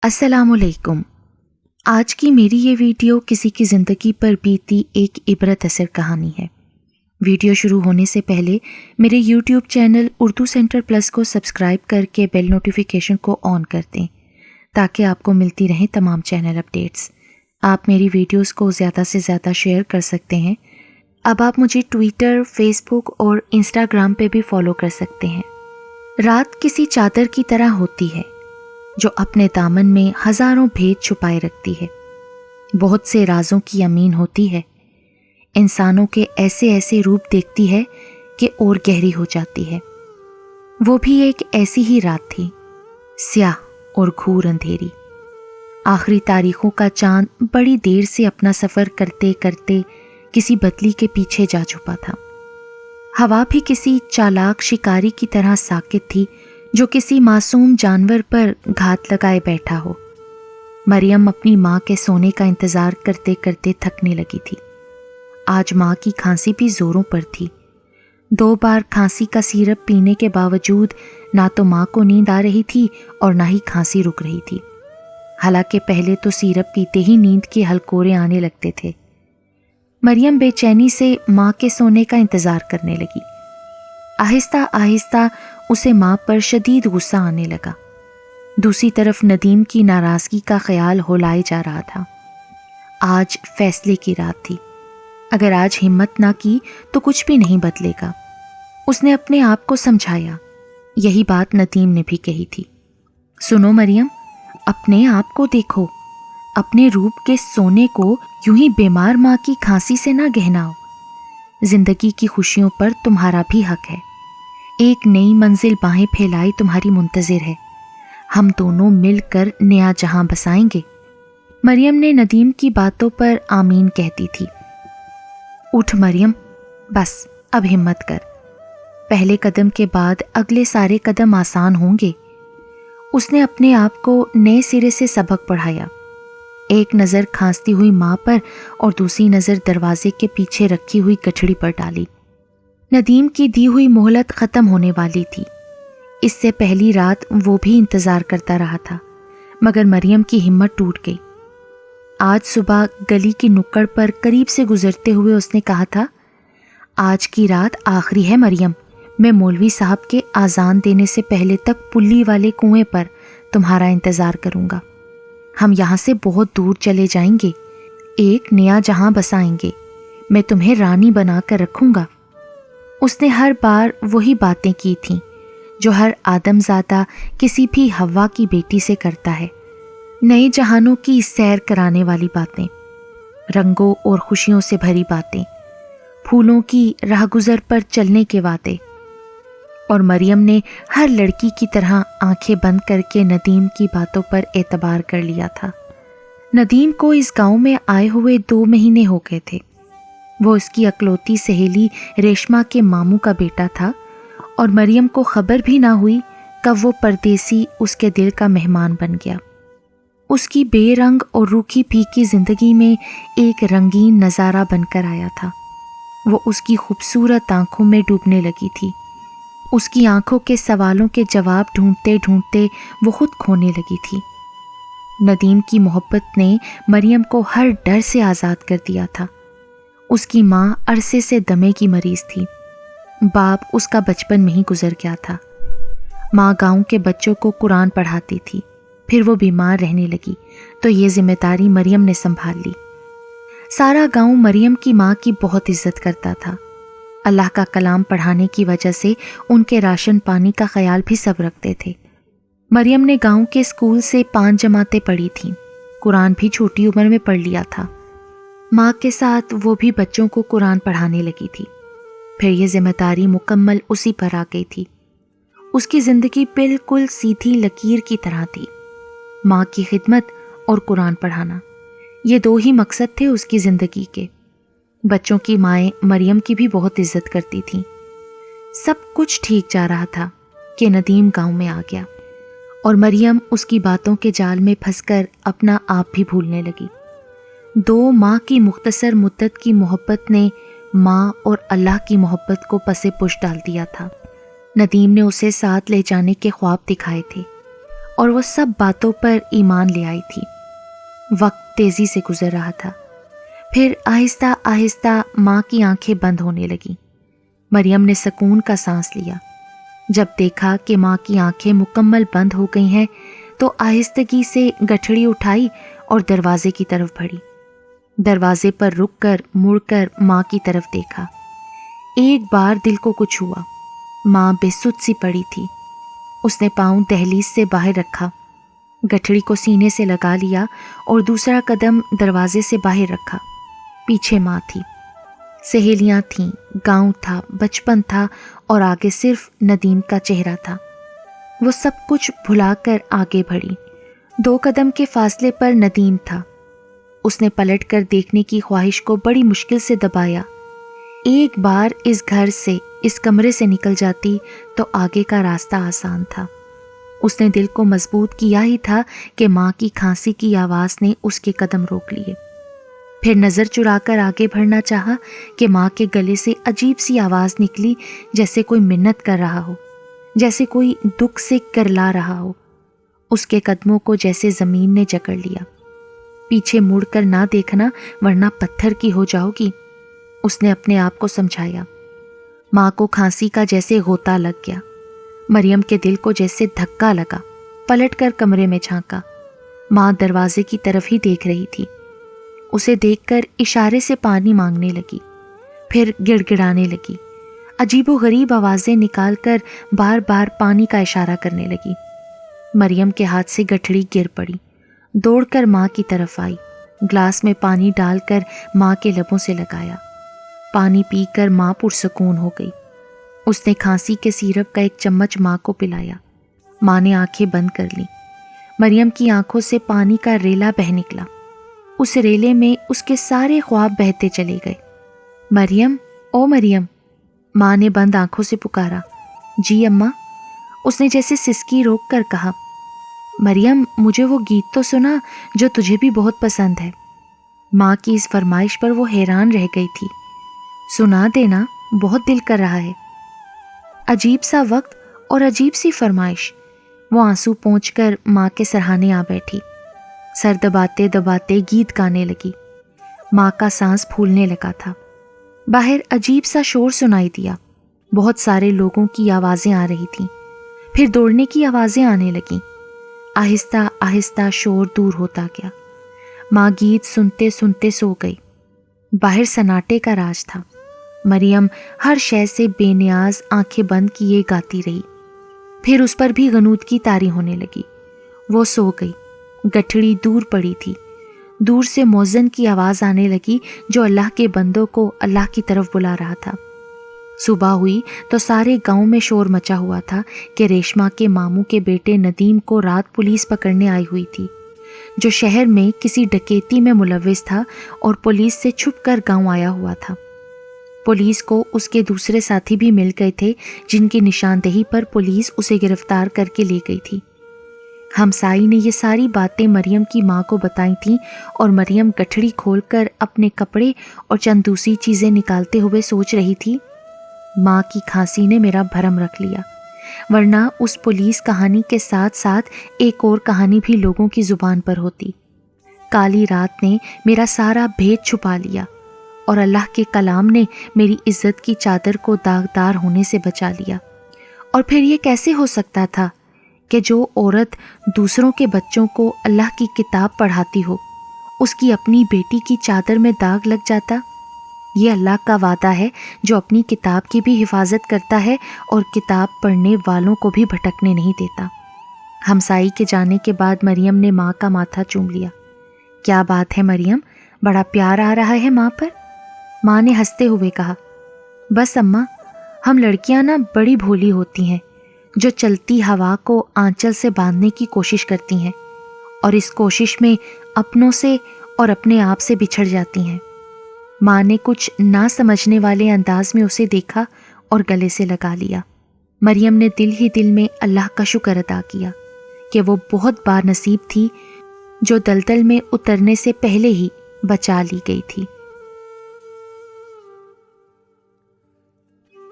अस्सलाम वालेकुम। आज की मेरी ये वीडियो किसी की ज़िंदगी पर बीती एक इबरत असर कहानी है। वीडियो शुरू होने से पहले मेरे YouTube channel Urdu centre plus को सब्सक्राइब करके बेल नोटिफिकेशन को ऑन कर दें ताकि आपको मिलती रहें तमाम चैनल अपडेट्स। आप मेरी वीडियोस को ज़्यादा से ज़्यादा शेयर कर सकते हैं। अब आप मुझे ट्विटर, फेसबुक और इंस्टाग्राम पे भी फॉलो कर सकते हैं। रात किसी चादर की तरह होती है जो अपने दामन में हजारों भेद छुपाए रखती है। बहुत से राजों की अमीन होती है। इंसानों के ऐसे ऐसे रूप देखती है कि और गहरी हो जाती है। वो भी एक ऐसी ही रात थी, स्याह और घूर अंधेरी। आखिरी तारीखों का चांद बड़ी देर से अपना सफ़र करते करते किसी बदली के पीछे जा छुपा था। हवा भी किसी चालाक शिकारी की तरह साकित थी जो किसी मासूम जानवर पर घात लगाए बैठा हो। मरियम अपनी माँ के सोने का इंतज़ार करते करते थकने लगी थी। आज माँ की खांसी भी ज़ोरों पर थी। 2 बार खांसी का सिरप पीने के बावजूद ना तो माँ को नींद आ रही थी और ना ही खांसी रुक रही थी। हालांकि पहले तो सिरप पीते ही नींद के हलकोरे आने लगते थे। मरियम बेचैनी से माँ के सोने का इंतज़ार करने लगी। आहिस्ता आहिस्ता उसे माँ पर शदीद गुस्सा आने लगा। दूसरी तरफ नदीम की नाराज़गी का ख्याल होलाए जा रहा था। आज फैसले की रात थी। अगर आज हिम्मत ना की तो कुछ भी नहीं बदलेगा। उसने अपने आप को समझाया। यही बात नदीम ने भी कही थी। सुनो मरियम, अपने आप को देखो। अपने रूप के सोने को यूं ही बीमार माँ की खांसी से ना गहनाओ। जिंदगी की खुशियों पर तुम्हारा भी हक है। एक नई मंजिल बाहें फैलाई तुम्हारी मुंतजिर है। हम दोनों मिलकर नया जहां बसाएंगे। मरियम ने नदीम की बातों पर आमीन कहती थी। उठ मरियम, बस अब हिम्मत कर। पहले कदम के बाद अगले सारे कदम आसान होंगे। उसने अपने आप को नए सिरे से सबक पढ़ाया। एक नज़र खांसती हुई माँ पर और दूसरी नज़र दरवाजे के पीछे रखी हुई गठड़ी पर डाली। नदीम की दी हुई मोहलत ख़त्म होने वाली थी। इससे पहली रात वो भी इंतज़ार करता रहा था, मगर मरियम की हिम्मत टूट गई। आज सुबह गली की नुक्कड़ पर करीब से गुजरते हुए उसने कहा था, आज की रात आखिरी है मरियम। मैं मौलवी साहब के आज़ान देने से पहले तक पुल्ली वाले कुएं पर तुम्हारा इंतज़ार करूँगा। हम यहाँ से बहुत दूर चले जाएंगे, एक नया जहां बसाएंगे। मैं तुम्हें रानी बना कर रखूँगा। उसने हर बार वही बातें की थीं जो हर आदमज़ादा किसी भी हवा की बेटी से करता है। नए जहानों की सैर कराने वाली बातें, रंगों और खुशियों से भरी बातें, फूलों की राहगुजर पर चलने के वादे। और मरियम ने हर लड़की की तरह आंखें बंद करके नदीम की बातों पर एतबार कर लिया था। नदीम को इस गांव में आए हुए 2 महीने हो गए थे। वो उसकी अकलौती सहेली रेशमा के मामू का बेटा था और मरियम को खबर भी ना हुई कब वो परदेसी उसके दिल का मेहमान बन गया। उसकी बेरंग और रूखी फीकी जिंदगी में एक रंगीन नज़ारा बनकर आया था। वो उसकी खूबसूरत आंखों में डूबने लगी थी। उसकी आंखों के सवालों के जवाब ढूंढते ढूंढते वो खुद खोने लगी थी। नदीम की मोहब्बत ने मरियम को हर डर से आज़ाद कर दिया था। उसकी माँ अरसे से दमे की मरीज थी। बाप उसका बचपन में ही गुजर गया था। माँ गांव के बच्चों को कुरान पढ़ाती थी। फिर वो बीमार रहने लगी तो ये जिम्मेदारी मरियम ने संभाल ली। सारा गांव मरियम की माँ की बहुत इज्जत करता था। अल्लाह का कलाम पढ़ाने की वजह से उनके राशन पानी का ख्याल भी सब रखते थे। मरियम ने गांव के स्कूल से 5 जमातें पढ़ी थीं। कुरान भी छोटी उम्र में पढ़ लिया था। माँ के साथ वो भी बच्चों को कुरान पढ़ाने लगी थी। फिर ये जिम्मेदारी मुकम्मल उसी पर आ गई थी। उसकी ज़िंदगी बिल्कुल सीधी लकीर की तरह थी। माँ की खिदमत और कुरान पढ़ाना, ये 2 ही मकसद थे उसकी ज़िंदगी के। बच्चों की माएँ मरियम की भी बहुत इज्जत करती थीं। सब कुछ ठीक जा रहा था कि नदीम गांव में आ गया और मरियम उसकी बातों के जाल में फंसकर अपना आप भी भूलने लगी। 2 माह की मुख्तसर मुद्दत की मोहब्बत ने माँ और अल्लाह की मोहब्बत को पसे पुश डाल दिया था। नदीम ने उसे साथ ले जाने के ख्वाब दिखाए थे और वो सब बातों पर ईमान ले आई थी। वक्त तेजी से गुजर रहा था। फिर आहिस्ता आहिस्ता माँ की आंखें बंद होने लगी। मरियम ने सुकून का सांस लिया। जब देखा कि माँ की आंखें मुकम्मल बंद हो गई हैं तो आहिस्तगी से गठड़ी उठाई और दरवाजे की तरफ बढ़ी। दरवाजे पर रुककर मुड़कर माँ की तरफ देखा। एक बार दिल को कुछ हुआ। माँ बेसुध सी पड़ी थी। उसने पाँव दहलीज से बाहर रखा, गठड़ी को सीने से लगा लिया और दूसरा कदम दरवाजे से बाहर रखा। पीछे माँ थी, सहेलियाँ थीं, गांव था, बचपन था और आगे सिर्फ नदीम का चेहरा था। वो सब कुछ भुलाकर आगे बढ़ी। 2 कदम के फासले पर नदीम था। उसने पलट कर देखने की ख्वाहिश को बड़ी मुश्किल से दबाया। एक बार इस घर से, इस कमरे से निकल जाती तो आगे का रास्ता आसान था। उसने दिल को मजबूत किया ही था कि माँ की खांसी की आवाज़ ने उसके कदम रोक लिए। फिर नज़र चुराकर आगे बढ़ना चाहा कि माँ के गले से अजीब सी आवाज़ निकली, जैसे कोई मिन्नत कर रहा हो, जैसे कोई दुख से करला रहा हो। उसके कदमों को जैसे ज़मीन ने जकड़ लिया। पीछे मुड़कर ना देखना वरना पत्थर की हो जाओगी, उसने अपने आप को समझाया। माँ को खांसी का जैसे होता लग गया। मरियम के दिल को जैसे धक्का लगा। पलटकर कमरे में झांका। माँ दरवाजे की तरफ ही देख रही थी। उसे देखकर इशारे से पानी मांगने लगी, फिर गिड़गिड़ाने लगी। अजीबोगरीब आवाज़ें निकालकर बार बार पानी का इशारा करने लगी। मरियम के हाथ से गठड़ी गिर पड़ी। दौड़कर माँ की तरफ आई। ग्लास में पानी डालकर माँ के लबों से लगाया। पानी पीकर माँ पुरसकून हो गई। उसने खांसी के सिरप का एक चम्मच माँ को पिलाया। माँ ने आंखें बंद कर ली। मरियम की आंखों से पानी का रेला बह निकला। उस रेले में उसके सारे ख्वाब बहते चले गए। मरियम, ओ मरियम, माँ ने बंद आंखों से पुकारा। जी अम्मा, उसने जैसे सिसकी रोक कर कहा। मरियम, मुझे वो गीत तो सुना जो तुझे भी बहुत पसंद है। माँ की इस फरमाइश पर वो हैरान रह गई थी। सुना देना, बहुत दिल कर रहा है। अजीब सा वक्त और अजीब सी फरमाइश। वो आंसू पोंछकर माँ के सरहाने आ बैठी। सर दबाते दबाते गीत गाने लगी। माँ का सांस फूलने लगा था। बाहर अजीब सा शोर सुनाई दिया। बहुत सारे लोगों की आवाज़ें आ रही थीं। फिर दौड़ने की आवाज़ें आने लगीं। आहिस्ता आहिस्ता शोर दूर होता गया। माँ गीत सुनते सुनते सो गई। बाहर सन्नाटे का राज था। मरियम हर शय से बेनियाज आंखें बंद किए गाती रही। फिर उस पर भी गनूद की तारी होने लगी। वो सो गई। गठड़ी दूर पड़ी थी। दूर से मौज़न की आवाज़ आने लगी जो अल्लाह के बंदों को अल्लाह की तरफ बुला रहा था। सुबह हुई तो सारे गांव में शोर मचा हुआ था कि रेशमा के मामू के बेटे नदीम को रात पुलिस पकड़ने आई हुई थी, जो शहर में किसी डकैती में मुलव्विस था और पुलिस से छुपकर गांव आया हुआ था। पुलिस को उसके दूसरे साथी भी मिल गए थे, जिनकी निशानदेही पर पुलिस उसे गिरफ्तार करके ले गई थी। हमसाई ने ये सारी बातें मरियम की माँ को बताई थीं और मरियम गठड़ी खोलकर अपने कपड़े और चंद दूसरी चीज़ें निकालते हुए सोच रही थी, माँ की खांसी ने मेरा भरम रख लिया, वरना उस पुलिस कहानी के साथ साथ एक और कहानी भी लोगों की ज़ुबान पर होती। काली रात ने मेरा सारा भेद छुपा लिया और अल्लाह के कलाम ने मेरी इज्जत की चादर को दागदार होने से बचा लिया। और फिर ये कैसे हो सकता था कि जो औरत दूसरों के बच्चों को अल्लाह की किताब पढ़ाती हो, उसकी अपनी बेटी की चादर में दाग लग जाता। ये अल्लाह का वादा है जो अपनी किताब की भी हिफाजत करता है और किताब पढ़ने वालों को भी भटकने नहीं देता। हमसाई के जाने के बाद मरियम ने माँ का माथा चूम लिया। क्या बात है मरियम, बड़ा प्यार आ रहा है माँ पर। माँ ने हंसते हुए कहा, बस अम्मा, हम लड़कियाँ ना बड़ी भोली होती हैं, जो चलती हवा को आंचल से बांधने की कोशिश करती हैं और इस कोशिश में अपनों से और अपने आप से बिछड़ जाती हैं। माँ ने कुछ ना समझने वाले अंदाज में उसे देखा और गले से लगा लिया। मरियम ने दिल ही दिल में अल्लाह का शुक्र अदा किया कि वो बहुत बार नसीब थी जो दलदल में उतरने से पहले ही बचा ली गई थी।